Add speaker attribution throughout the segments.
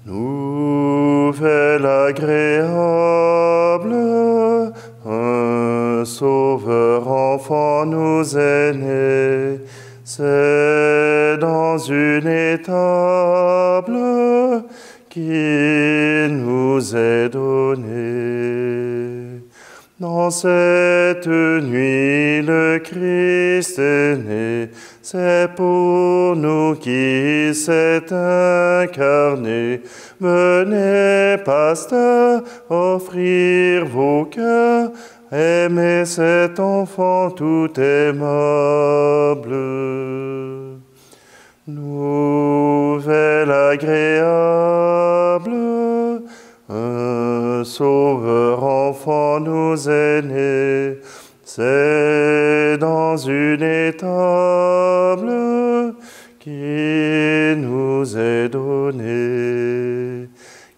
Speaker 1: Nouvelle agréable, un sauveur enfant nous est né. C'est dans une étable qui nous est donnée. Dans cette nuit, le Christ est né. C'est pour nous qui s'est incarné. Venez, pasteurs, offrir vos cœurs. Aimez cet enfant tout aimable. Nouvelle agréable, un sauveur enfant nous est né. C'est dans une étable qui nous est donnée.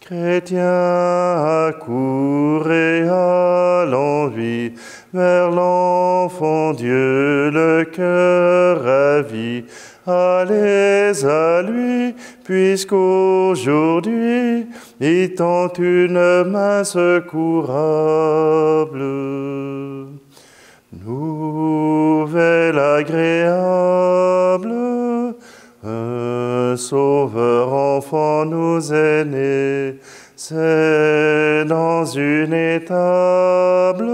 Speaker 1: Chrétiens, accourez à l'envie vers l'enfant Dieu, le cœur ravi. Allez à lui, puisqu'aujourd'hui il tend une main secourable. Nouvelle agréable, un sauveur enfant nous est né. C'est dans une étable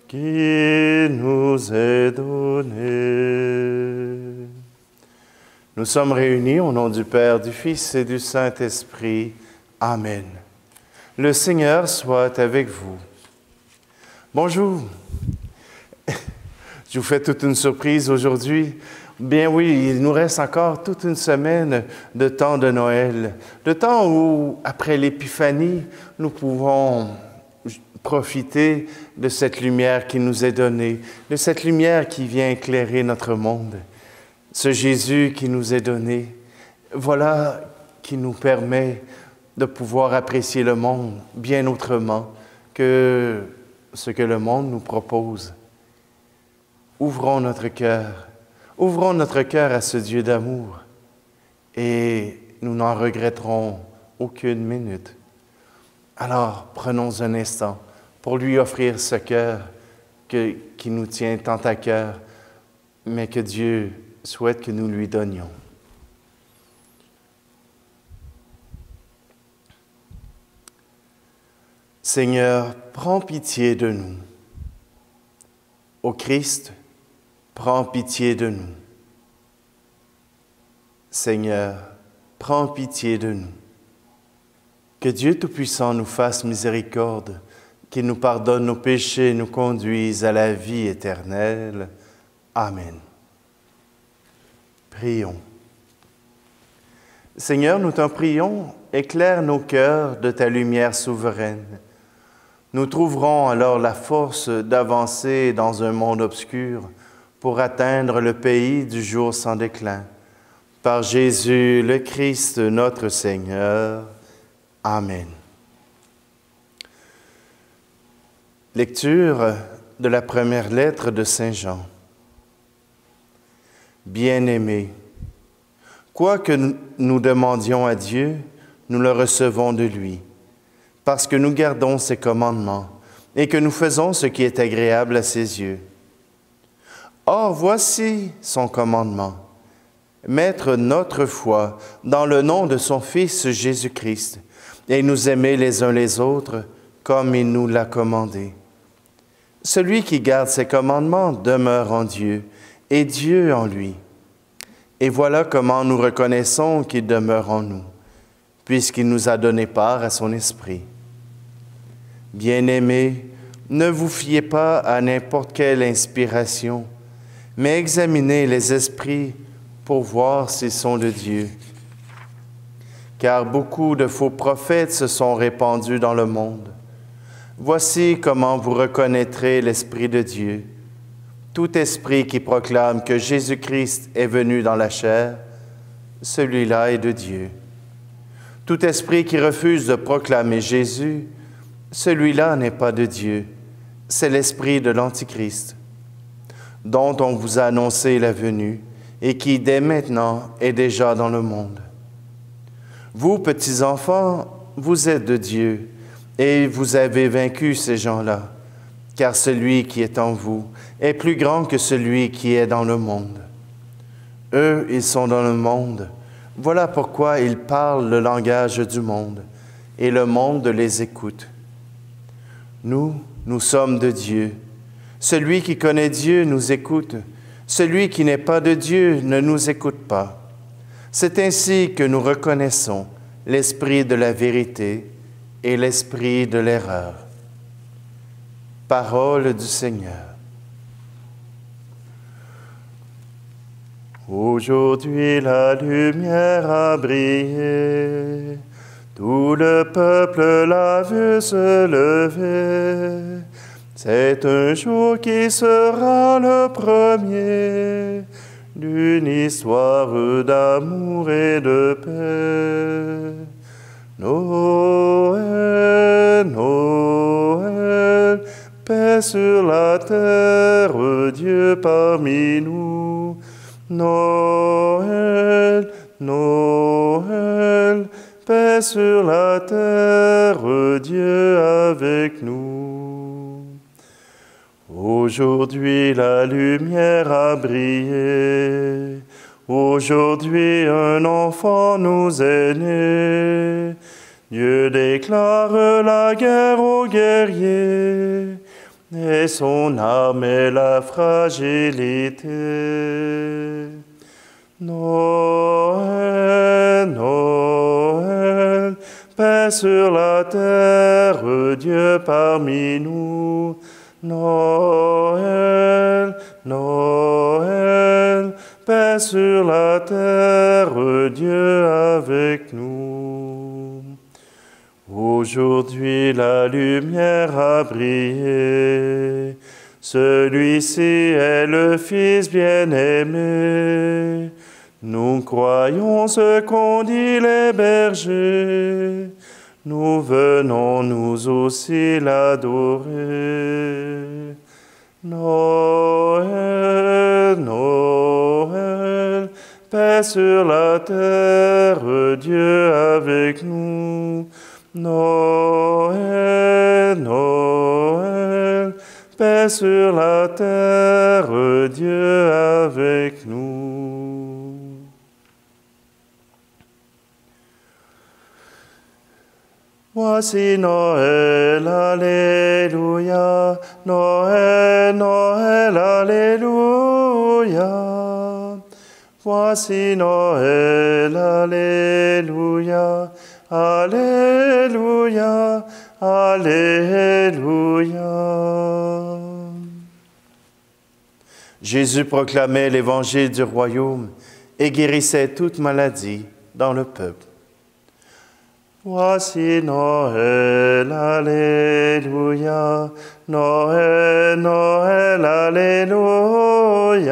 Speaker 1: qui nous est donnée. Nous sommes réunis au nom du Père, du Fils et du Saint-Esprit. Amen. Le Seigneur soit avec vous. Bonjour. Je vous fais toute une surprise aujourd'hui. Bien oui, il nous reste encore toute une semaine de temps de Noël. Le temps où, après l'Épiphanie, nous pouvons profiter de cette lumière qui nous est donnée, de cette lumière qui vient éclairer notre monde. Ce Jésus qui nous est donné, voilà qui nous permet de pouvoir apprécier le monde bien autrement que ce que le monde nous propose. Ouvrons notre cœur à ce Dieu d'amour et nous n'en regretterons aucune minute. Alors, prenons un instant pour lui offrir ce cœur qui nous tient tant à cœur, mais que Dieu souhaite que nous lui donnions. Seigneur, prends pitié de nous. Ô Christ, prends pitié de nous. Seigneur, prends pitié de nous. Que Dieu Tout-Puissant nous fasse miséricorde, qu'il nous pardonne nos péchés et nous conduise à la vie éternelle. Amen. Prions. Seigneur, nous t'en prions, éclaire nos cœurs de ta lumière souveraine. Nous trouverons alors la force d'avancer dans un monde obscur pour atteindre le pays du jour sans déclin. Par Jésus le Christ, notre Seigneur. Amen. Lecture de la première lettre de Saint Jean. Bien-aimés, quoi que nous demandions à Dieu, nous le recevons de lui, parce que nous gardons ses commandements et que nous faisons ce qui est agréable à ses yeux. Or, voici son commandement, mettre notre foi dans le nom de son Fils Jésus-Christ et nous aimer les uns les autres comme il nous l'a commandé. Celui qui garde ses commandements demeure en Dieu et Dieu en lui. Et voilà comment nous reconnaissons qu'il demeure en nous, puisqu'il nous a donné part à son esprit. Bien-aimés, ne vous fiez pas à n'importe quelle inspiration, mais examinez les esprits pour voir s'ils sont de Dieu. Car beaucoup de faux prophètes se sont répandus dans le monde. Voici comment vous reconnaîtrez l'Esprit de Dieu. Tout esprit qui proclame que Jésus-Christ est venu dans la chair, celui-là est de Dieu. Tout esprit qui refuse de proclamer Jésus, celui-là n'est pas de Dieu, c'est l'esprit de l'Antichrist, dont on vous a annoncé la venue et qui, dès maintenant, est déjà dans le monde. Vous, petits enfants, vous êtes de Dieu, et vous avez vaincu ces gens-là, car celui qui est en vous est plus grand que celui qui est dans le monde. Eux, ils sont dans le monde. Voilà pourquoi ils parlent le langage du monde, et le monde les écoute. Nous sommes de Dieu. Celui qui connaît Dieu nous écoute. Celui qui n'est pas de Dieu ne nous écoute pas. C'est ainsi que nous reconnaissons l'esprit de la vérité et l'esprit de l'erreur. Parole du Seigneur. Aujourd'hui la lumière a brillé, tout le peuple l'a vu se lever. C'est un jour qui sera le premier d'une histoire d'amour et de paix. Noël, Noël, paix sur la terre, Dieu parmi nous. Noël, Noël, paix sur la terre, Dieu avec nous. Aujourd'hui la lumière a brillé, aujourd'hui un enfant nous est né. Dieu déclare la guerre aux guerriers, et son arme est la fragilité. Noël, Noël, paix sur la terre, Dieu parmi nous. Noël, Noël, paix sur la terre, Dieu avec nous. Aujourd'hui la lumière a brillé, celui-ci est le Fils bien-aimé. Nous croyons ce qu'ont dit les bergers, nous venons nous aussi l'adorer. Noël, Noël, paix sur la terre, Dieu avec nous. Noël, Noël, paix sur la terre, Dieu avec nous. Voici Noël, alléluia, Noël, Noël, alléluia. Voici Noël, alléluia, alléluia, alléluia. Jésus proclamait l'évangile du royaume et guérissait toute maladie dans le peuple. Voici Noël, alléluia, Noël, Noël, alléluia.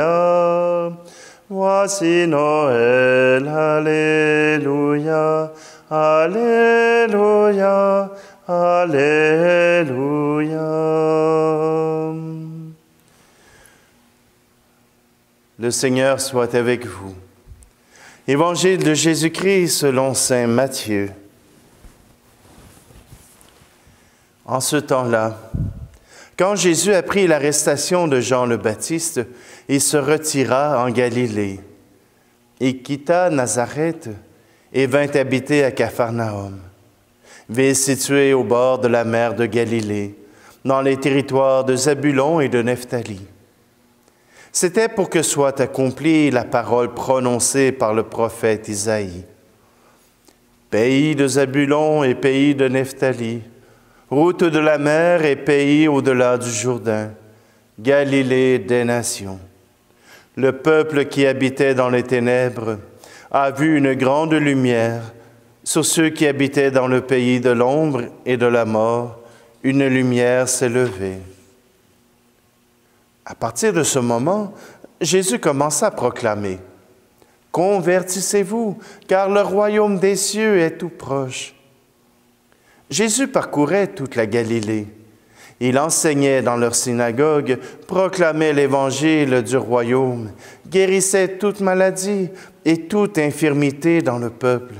Speaker 1: Voici Noël, alléluia, alléluia, alléluia. Le Seigneur soit avec vous. Évangile de Jésus-Christ selon saint Matthieu. En ce temps-là, quand Jésus apprit l'arrestation de Jean le Baptiste, il se retira en Galilée. Il quitta Nazareth et vint habiter à Capharnaüm, ville située au bord de la mer de Galilée, dans les territoires de Zabulon et de Nephtali. C'était pour que soit accomplie la parole prononcée par le prophète Isaïe. Pays de Zabulon et pays de Nephtali, route de la mer et pays au-delà du Jourdain, Galilée des nations. Le peuple qui habitait dans les ténèbres a vu une grande lumière. Sur ceux qui habitaient dans le pays de l'ombre et de la mort, une lumière s'est levée. À partir de ce moment, Jésus commença à proclamer « Convertissez-vous, car le royaume des cieux est tout proche. » Jésus parcourait toute la Galilée. Il enseignait dans leur synagogue, proclamait l'évangile du royaume, guérissait toute maladie et toute infirmité dans le peuple.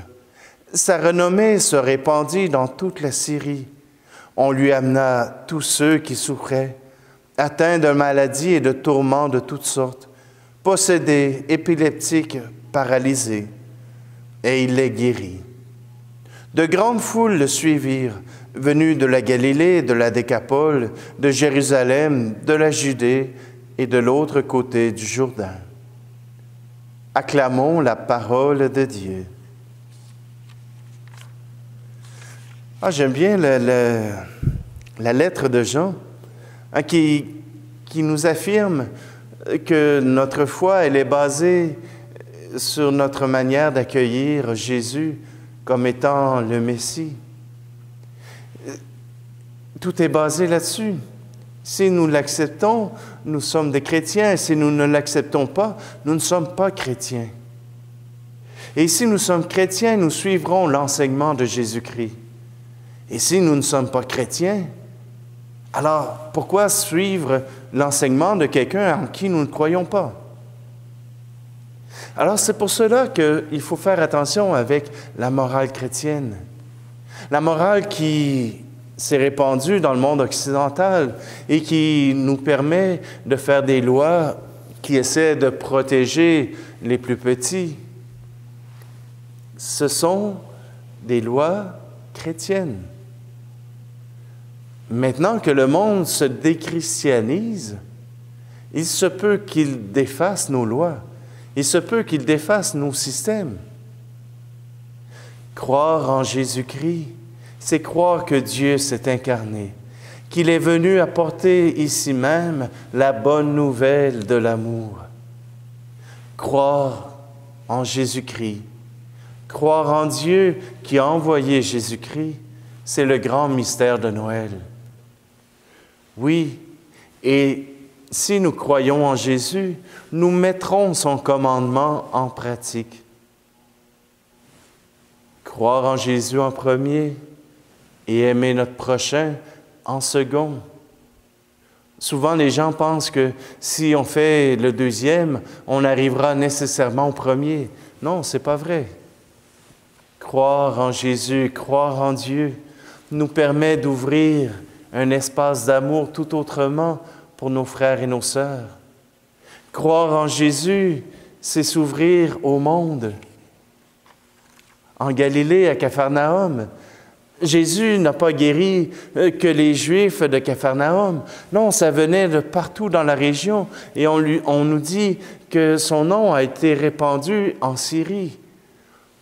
Speaker 1: Sa renommée se répandit dans toute la Syrie. On lui amena tous ceux qui souffraient, atteints de maladies et de tourments de toutes sortes, possédés, épileptiques, paralysés, et il les guérit. De grandes foules le suivirent, venus de la Galilée, de la Décapole, de Jérusalem, de la Judée et de l'autre côté du Jourdain. Acclamons la parole de Dieu. J'aime bien la lettre de Jean qui nous affirme que notre foi, elle est basée sur notre manière d'accueillir Jésus comme étant le Messie. Tout est basé là-dessus. Si nous l'acceptons, nous sommes des chrétiens. Si nous ne l'acceptons pas, nous ne sommes pas chrétiens. Et si nous sommes chrétiens, nous suivrons l'enseignement de Jésus-Christ. Et si nous ne sommes pas chrétiens, alors pourquoi suivre l'enseignement de quelqu'un en qui nous ne croyons pas? Alors c'est pour cela qu'il faut faire attention avec la morale chrétienne. La morale qui s'est répandue dans le monde occidental et qui nous permet de faire des lois qui essaient de protéger les plus petits. Ce sont des lois chrétiennes. Maintenant que le monde se déchristianise, il se peut qu'il défasse nos lois. Il se peut qu'il défasse nos systèmes. Croire en Jésus-Christ, c'est croire que Dieu s'est incarné, qu'il est venu apporter ici même la bonne nouvelle de l'amour. Croire en Jésus-Christ, croire en Dieu qui a envoyé Jésus-Christ, c'est le grand mystère de Noël. Oui, et si nous croyons en Jésus, nous mettrons son commandement en pratique. Croire en Jésus en premier et aimer notre prochain en second. Souvent, les gens pensent que si on fait le deuxième, on arrivera nécessairement au premier. Non, ce n'est pas vrai. Croire en Jésus, croire en Dieu, nous permet d'ouvrir un espace d'amour tout autrement pour nos frères et nos sœurs. Croire en Jésus, c'est s'ouvrir au monde. En Galilée, à Capharnaüm, Jésus n'a pas guéri que les Juifs de Capharnaüm. Non, ça venait de partout dans la région. Et on nous dit que son nom a été répandu en Syrie.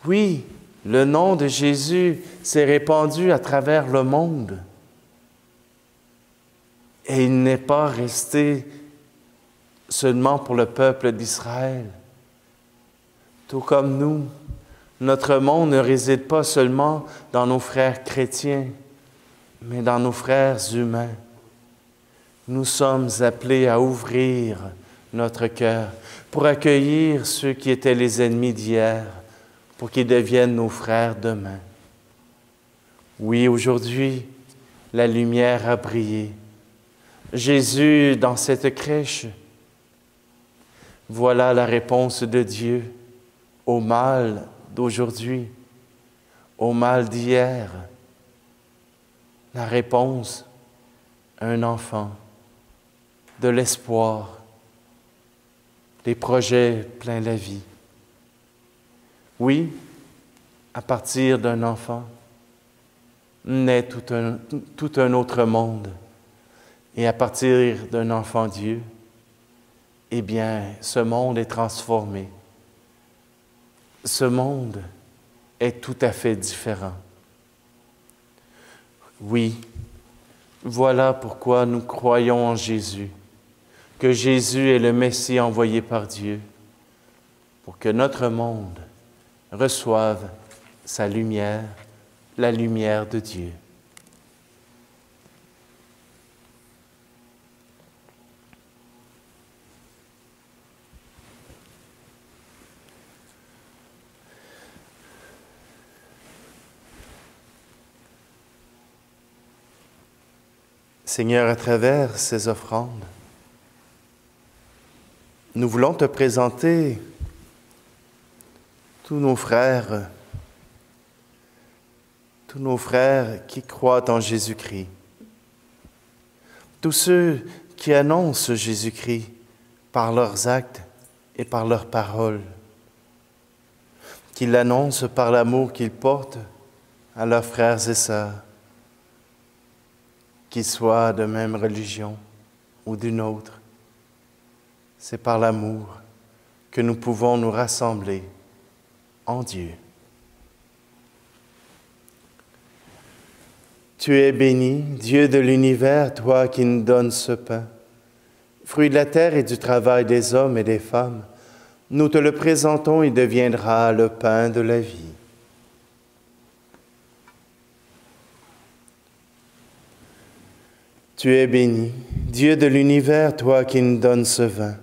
Speaker 1: Oui, le nom de Jésus s'est répandu à travers le monde. Et il n'est pas resté seulement pour le peuple d'Israël. Tout comme nous, notre monde ne réside pas seulement dans nos frères chrétiens, mais dans nos frères humains. Nous sommes appelés à ouvrir notre cœur pour accueillir ceux qui étaient les ennemis d'hier, pour qu'ils deviennent nos frères demain. Oui, aujourd'hui, la lumière a brillé. Jésus, dans cette crèche, voilà la réponse de Dieu au mal d'aujourd'hui, au mal d'hier. La réponse, un enfant, de l'espoir, des projets plein la vie. Oui, à partir d'un enfant, naît tout un autre monde. Et à partir d'un enfant Dieu, eh bien, ce monde est transformé. Ce monde est tout à fait différent. Oui, voilà pourquoi nous croyons en Jésus, que Jésus est le Messie envoyé par Dieu, pour que notre monde reçoive sa lumière, la lumière de Dieu. Seigneur, à travers ces offrandes, nous voulons te présenter tous nos frères tous nos frères qui croient en Jésus-Christ, tous ceux qui annoncent Jésus-Christ par leurs actes et par leurs paroles, qui l'annoncent par l'amour qu'ils portent à leurs frères et sœurs, qu'ils soient de même religion ou d'une autre. C'est par l'amour que nous pouvons nous rassembler en Dieu. Tu es béni, Dieu de l'univers, toi qui nous donnes ce pain, fruit de la terre et du travail des hommes et des femmes. Nous te le présentons, il deviendra le pain de la vie. Tu es béni, Dieu de l'univers, toi qui nous donnes ce vin,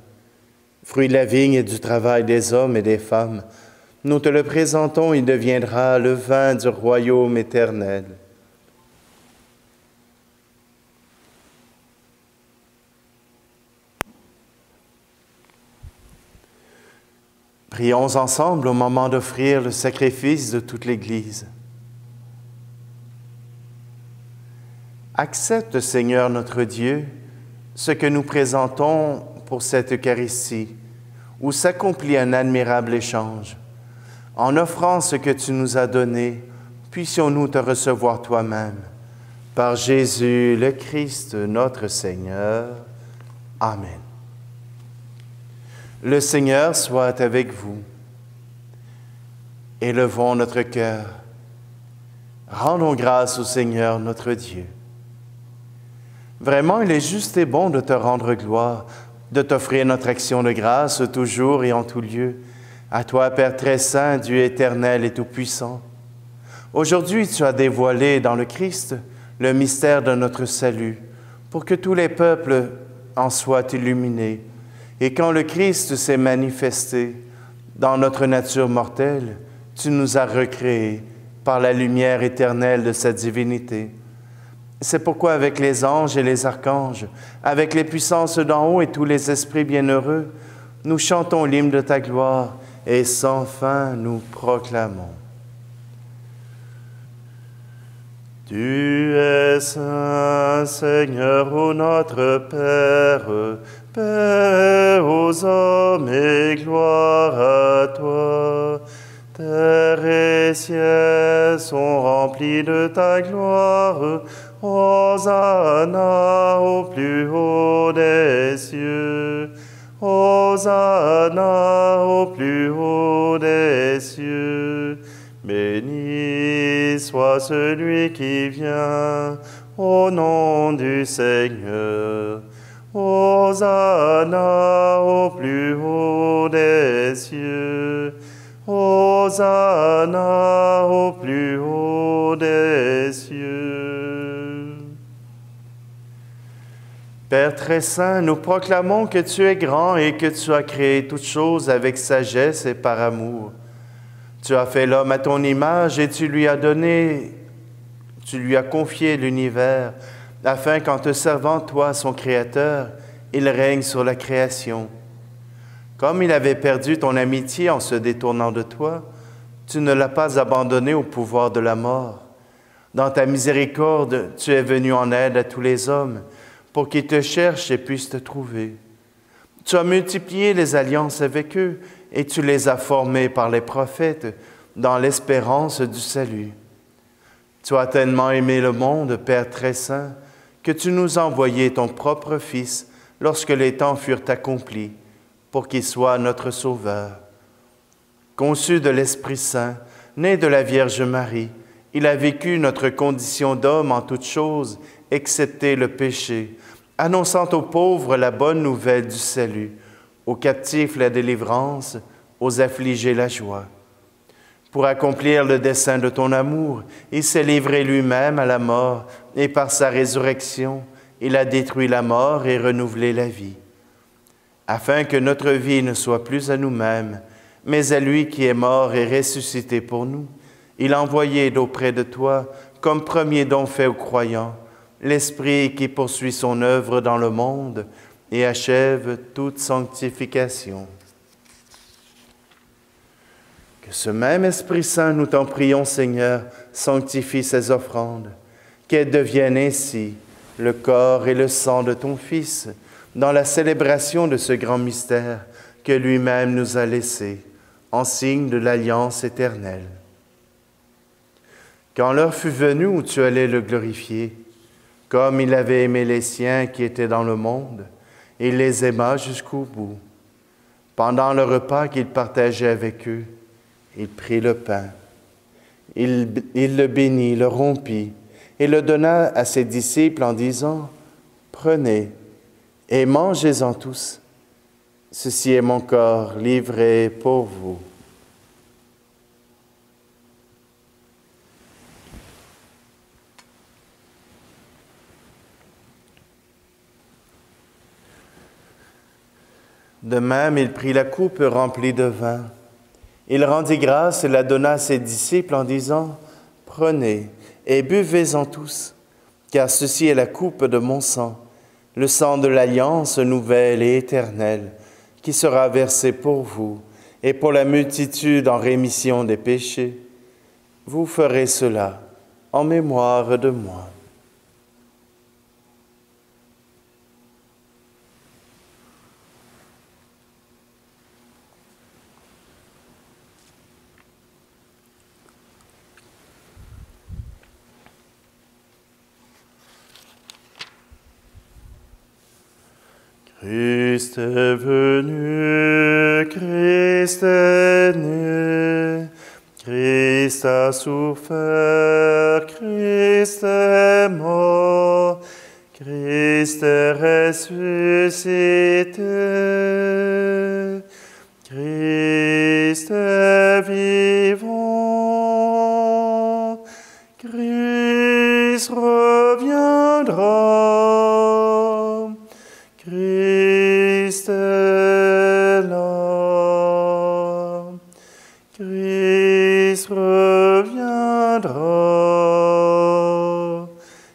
Speaker 1: fruit de la vigne et du travail des hommes et des femmes. Nous te le présentons, il deviendra le vin du royaume éternel. Prions ensemble au moment d'offrir le sacrifice de toute l'Église. Accepte, Seigneur notre Dieu, ce que nous présentons pour cette Eucharistie, où s'accomplit un admirable échange. En offrant ce que tu nous as donné, puissions-nous te recevoir toi-même. Par Jésus le Christ, notre Seigneur. Amen. Le Seigneur soit avec vous. Élevons notre cœur. Rendons grâce au Seigneur notre Dieu. Vraiment, il est juste et bon de te rendre gloire, de t'offrir notre action de grâce toujours et en tout lieu. À toi, Père très saint, Dieu éternel et tout-puissant. Aujourd'hui, tu as dévoilé dans le Christ le mystère de notre salut, pour que tous les peuples en soient illuminés. Et quand le Christ s'est manifesté dans notre nature mortelle, tu nous as recréés par la lumière éternelle de sa divinité. C'est pourquoi avec les anges et les archanges, avec les puissances d'en haut et tous les esprits bienheureux, nous chantons l'hymne de ta gloire et sans fin nous proclamons. Tu es saint, Seigneur, ô notre Père, paix aux hommes et gloire à toi. Terre et ciel sont remplis de ta gloire. Hosanna au plus haut des cieux. Hosanna au plus haut des cieux. Béni soit celui qui vient au nom du Seigneur. Hosanna au plus haut des cieux. Hosanna au plus haut des cieux. Père très saint, nous proclamons que tu es grand et que tu as créé toutes choses avec sagesse et par amour. Tu as fait l'homme à ton image et tu lui as confié l'univers, afin qu'en te servant, toi, son Créateur, il règne sur la création. Comme il avait perdu ton amitié en se détournant de toi, tu ne l'as pas abandonné au pouvoir de la mort. Dans ta miséricorde, tu es venu en aide à tous les hommes, pour qu'ils te cherchent et puissent te trouver. Tu as multiplié les alliances avec eux, et tu les as formés par les prophètes dans l'espérance du salut. Tu as tellement aimé le monde, Père très saint, que tu nous as envoyé ton propre Fils lorsque les temps furent accomplis, pour qu'il soit notre Sauveur. Conçu de l'Esprit Saint, né de la Vierge Marie, il a vécu notre condition d'homme en toutes choses, excepté le péché, annonçant aux pauvres la bonne nouvelle du salut, aux captifs la délivrance, aux affligés la joie. Pour accomplir le dessein de ton amour, il s'est livré lui-même à la mort, et par sa résurrection, il a détruit la mort et renouvelé la vie. Afin que notre vie ne soit plus à nous-mêmes, mais à lui qui est mort et ressuscité pour nous, il a envoyé d'auprès de toi, comme premier don fait aux croyants, l'Esprit qui poursuit son œuvre dans le monde et achève toute sanctification. Que ce même Esprit Saint, nous t'en prions, Seigneur, sanctifie ces offrandes, qu'elles deviennent ainsi le corps et le sang de ton Fils, dans la célébration de ce grand mystère que lui-même nous a laissé, en signe de l'alliance éternelle. Quand l'heure fut venue où tu allais le glorifier, comme il avait aimé les siens qui étaient dans le monde, il les aima jusqu'au bout. Pendant le repas qu'il partageait avec eux, il prit le pain. Il le bénit, le rompit et le donna à ses disciples en disant, « Prenez et mangez-en tous. Ceci est mon corps livré pour vous. » De même, il prit la coupe remplie de vin. Il rendit grâce et la donna à ses disciples en disant, « Prenez et buvez-en tous, car ceci est la coupe de mon sang, le sang de l'alliance nouvelle et éternelle, qui sera versé pour vous et pour la multitude en rémission des péchés. Vous ferez cela en mémoire de moi. » Christ est venu, Christ est né, Christ a souffert, Christ est mort, Christ est ressuscité, Christ est vivant, Christ reviendra. Christ est là, Christ reviendra,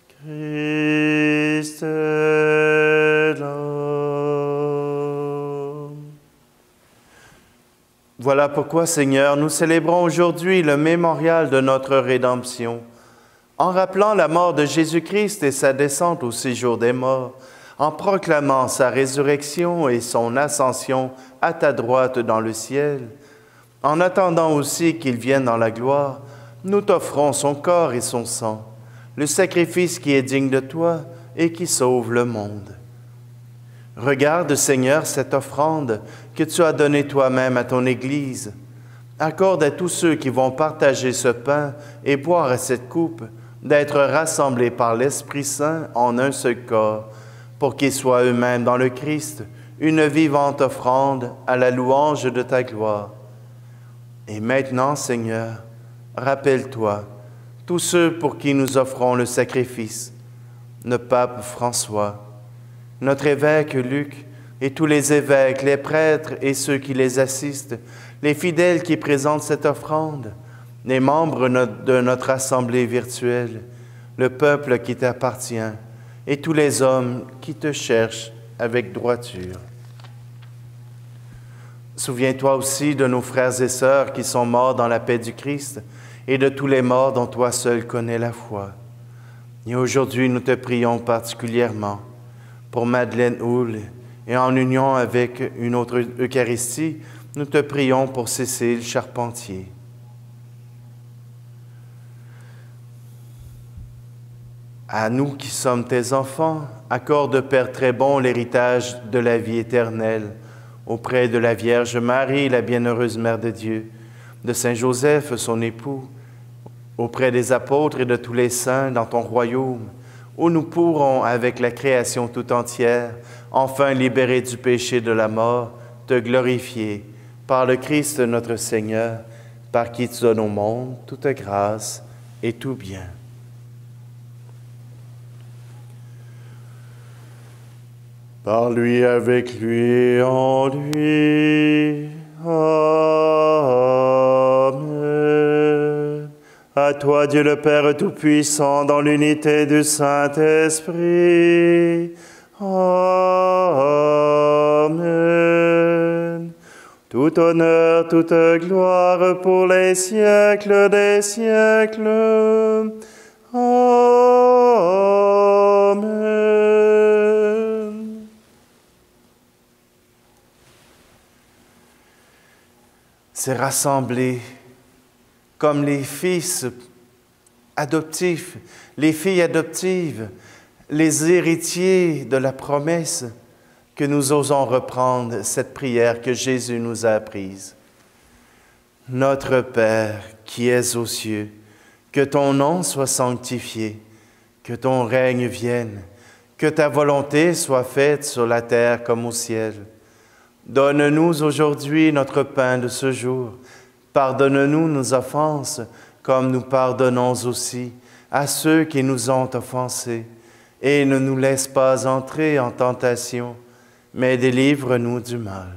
Speaker 1: Christ est là. Voilà pourquoi, Seigneur, nous célébrons aujourd'hui le mémorial de notre rédemption, en rappelant la mort de Jésus-Christ et sa descente au séjour des morts, en proclamant sa résurrection et son ascension à ta droite dans le ciel. En attendant aussi qu'il vienne dans la gloire, nous t'offrons son corps et son sang, le sacrifice qui est digne de toi et qui sauve le monde. Regarde, Seigneur, cette offrande que tu as donnée toi-même à ton Église. Accorde à tous ceux qui vont partager ce pain et boire à cette coupe d'être rassemblés par l'Esprit Saint en un seul corps, pour qu'ils soient eux-mêmes dans le Christ une vivante offrande à la louange de ta gloire. Et maintenant, Seigneur, rappelle-toi tous ceux pour qui nous offrons le sacrifice, le pape François, notre évêque Luc et tous les évêques, les prêtres et ceux qui les assistent, les fidèles qui présentent cette offrande, les membres de notre assemblée virtuelle, le peuple qui t'appartient, et tous les hommes qui te cherchent avec droiture. Souviens-toi aussi de nos frères et sœurs qui sont morts dans la paix du Christ et de tous les morts dont toi seul connais la foi. Et aujourd'hui, nous te prions particulièrement pour Madeleine Houle et en union avec une autre Eucharistie, nous te prions pour Cécile Charpentier. À nous qui sommes tes enfants, accorde, Père très bon, l'héritage de la vie éternelle, auprès de la Vierge Marie, la bienheureuse Mère de Dieu, de Saint Joseph, son époux, auprès des apôtres et de tous les saints dans ton royaume, où nous pourrons, avec la création tout entière, enfin libérés du péché de la mort, te glorifier, par le Christ notre Seigneur, par qui tu donnes au monde toute grâce et tout bien. Par lui, avec lui, en lui. Amen. À toi, Dieu le Père Tout-Puissant, dans l'unité du Saint-Esprit. Amen. Tout honneur, toute gloire pour les siècles des siècles. Amen. C'est rassemblés comme les fils adoptifs, les filles adoptives, les héritiers de la promesse, que nous osons reprendre cette prière que Jésus nous a apprise. Notre Père qui es aux cieux, que ton nom soit sanctifié, que ton règne vienne, que ta volonté soit faite sur la terre comme au ciel. Donne-nous aujourd'hui notre pain de ce jour. Pardonne-nous nos offenses, comme nous pardonnons aussi à ceux qui nous ont offensés. Et ne nous laisse pas entrer en tentation, mais délivre-nous du mal.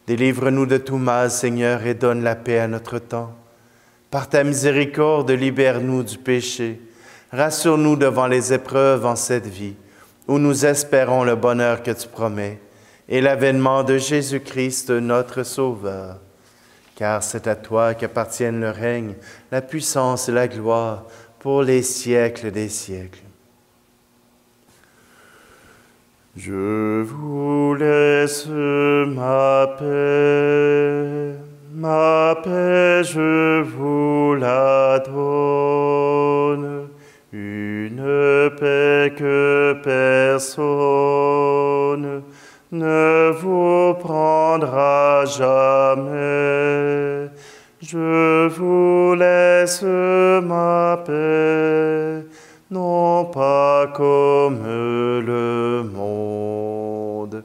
Speaker 1: Délivre-nous de tout mal, Seigneur, et donne la paix à notre temps. Par ta miséricorde, libère-nous du péché. Rassure-nous devant les épreuves en cette vie, où nous espérons le bonheur que tu promets, et l'avènement de Jésus-Christ, notre Sauveur. Car c'est à toi qu'appartiennent le règne, la puissance et la gloire, pour les siècles des siècles. Je vous laisse ma paix je vous la donne, une paix que personne ne vous prendra jamais. Je vous laisse ma paix, non pas comme le monde,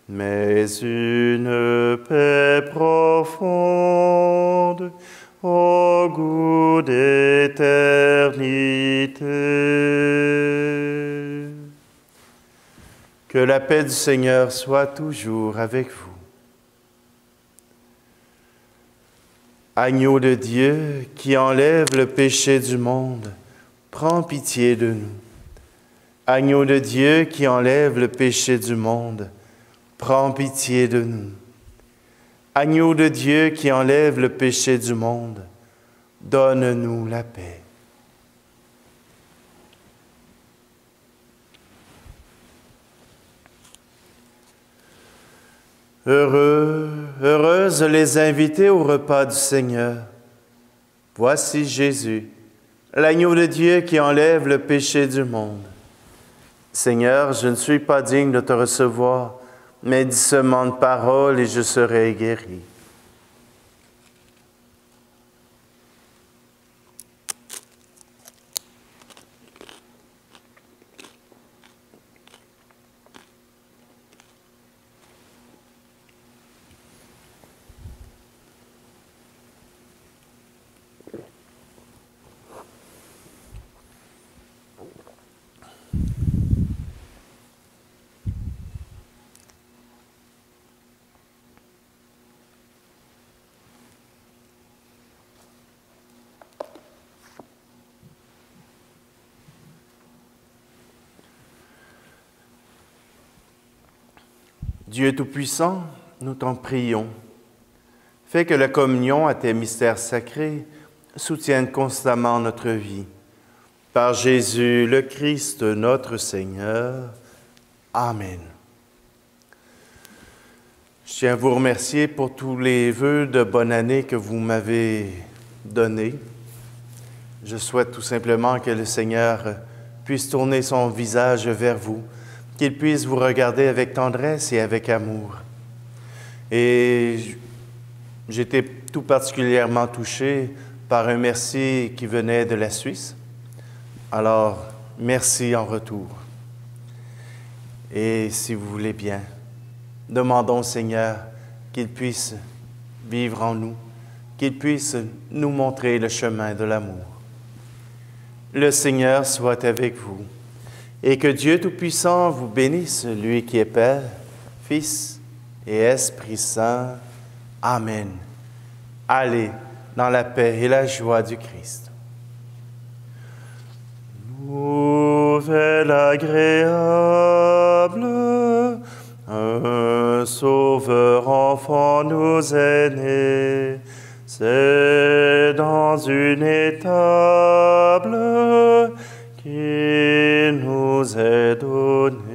Speaker 1: mais une paix profonde, au goût d'éternité. Que la paix du Seigneur soit toujours avec vous. Agneau de Dieu qui enlève le péché du monde, prends pitié de nous. Agneau de Dieu qui enlève le péché du monde, prends pitié de nous. Agneau de Dieu qui enlève le péché du monde, donne-nous la paix. Heureuses les invités au repas du Seigneur. Voici Jésus, l'agneau de Dieu qui enlève le péché du monde. Seigneur, je ne suis pas digne de te recevoir, mais dis seulement une parole et je serai guéri. Dieu Tout-Puissant, nous t'en prions. Fais que la communion à tes mystères sacrés soutienne constamment notre vie. Par Jésus le Christ, notre Seigneur. Amen. Je tiens à vous remercier pour tous les vœux de bonne année que vous m'avez donnés. Je souhaite tout simplement que le Seigneur puisse tourner son visage vers vous, qu'il puisse vous regarder avec tendresse et avec amour. Et j'étais tout particulièrement touché par un merci qui venait de la Suisse. Alors, merci en retour. Et si vous voulez bien, demandons au Seigneur qu'il puisse vivre en nous, qu'il puisse nous montrer le chemin de l'amour. Le Seigneur soit avec vous. Et que Dieu Tout-Puissant vous bénisse, lui qui est Père, Fils et Esprit Saint. Amen. Allez dans la paix et la joie du Christ. Nouvelle agréable, un un sauveur enfant nous est né. C'est dans une étable qui nous est donnée.